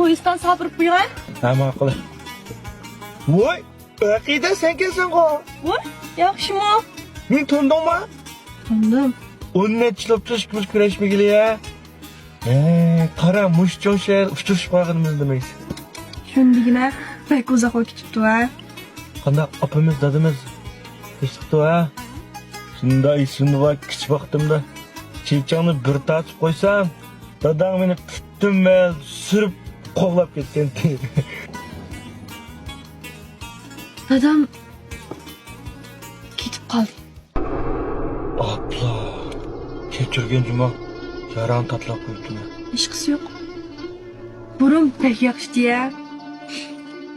poyizdan sapırıp buyuran. Ha ma'qul. Voy, aqida sen kelsan qo. Voy, yaxshi mı? Men tundingmi? Tundim. 10 necha yil turishimiz kurashmagili ya. Qara, mush jo'shar uchrashib qolganimiz demaysiz. Shundigina pek uzoq vaqt ketibdi ha. Qanday opamiz, dadamiz tinchlikdi ha. Shunday bak kichik vaqtimda chechangni bir tatib qo'ysam, dadam meni butun mal surib qo'g'lab ketgan. Dadam ketib qoldi. Abla, kechirgan juma yaran tatlab qo'yibdi. Hech qisi yo'q. Burun pek yaxshi diye.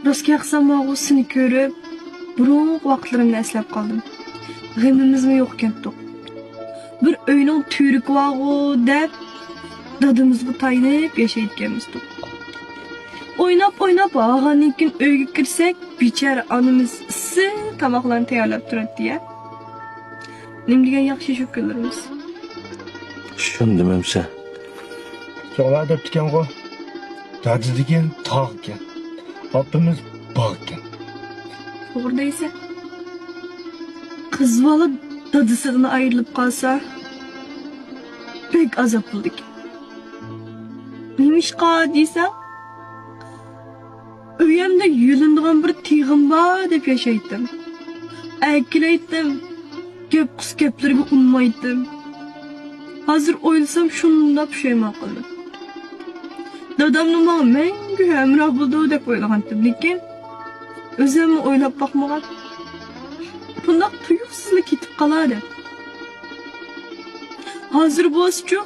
Rostga aytsam og'usini ko'rib, burun vaqtlarimni eslab qoldim. G'imimizmi yo'q ekan-ku. Bir uyning tuyrugi vaqo deb dadamizga taynib yashayotganmiz-ku. O'ynab og'anikin uyga kirsak, bechara onamiz issiq tomoqlarni tayyorlab turadi ya. Nim degan yaxshi shu kunlarimiz. Tushundimimsa. Cho'la deb tikan qo. Dadi degan tog' ekan. Opamiz bog' ekan. To'g'ri deysan. Qiz bola dadasidan ayrilib qolsa, pek azob bo'ldik. Nimishqa deysan? Uyamda yulindigan bir tig'im bor deb yashaydim. Akilaydim. Gap qisgaplarga unmaydim. Hozir o'ylasam shunda pushaymon qildim. Dadamni menga mangu hamroh bo'ldi deb o'ylagandim, lekin o'zimni o'ylab boqmagan. Bundoq tuyuqsizlik ketib qoladi. Hozir bo'lsa-chu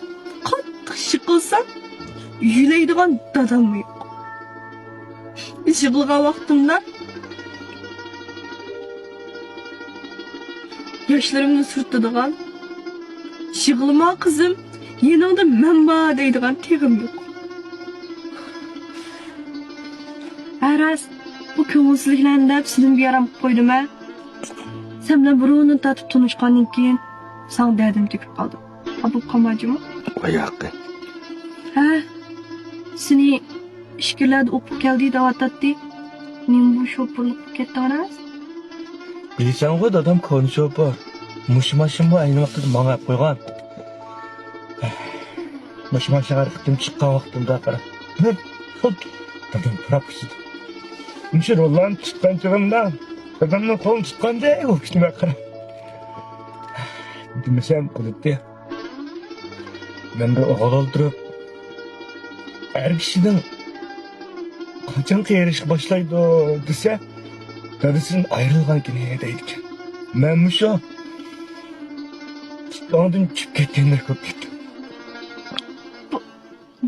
qattiq shiqilsam, yulaydigan dadam yo'q. Yig'ilgan vaqtimda yaşlarımni surtadigan, yig'ilma qizim, yaningda men bor deydigan tegim yo'q. Aras, bu ko'ngilsizliklarni deb seni yaram qo'ydim-a. Sen bilan burunni tatib tanishgandan keyin san derdim tegib qoldi. Bu qamajimi? Oyoqqa. Ha? Seni ishkillarda o'qib keldi davatdi. Men bu shopurlik ketdi Aras. Bilsan qo, dadam konuşup bor. Mushmashin bu ayni vaqtda menga qo'ygan. Mushmash chiqarib chiqqan vaqtimda qara. Men dadam propisit. Mishir rollan chiqqan chog'imda dadamning qo'lini tutganda o'kishni qara. Bilmasam qilibdi. Men de o'g'il o'ldirib, er kishidan qachon qiyirish boshlaydi desa, dadasidan ayrilgan kuni deydi. Men shu ondan chiqib ketganlar ko'p ketdi.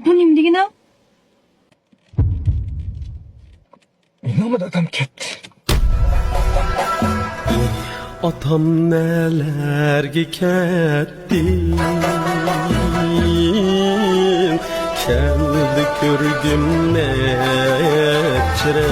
Bu nim degina? Menimi dadam ketdi. Otam nelerge ketdi. Kendi gördüm ne çire.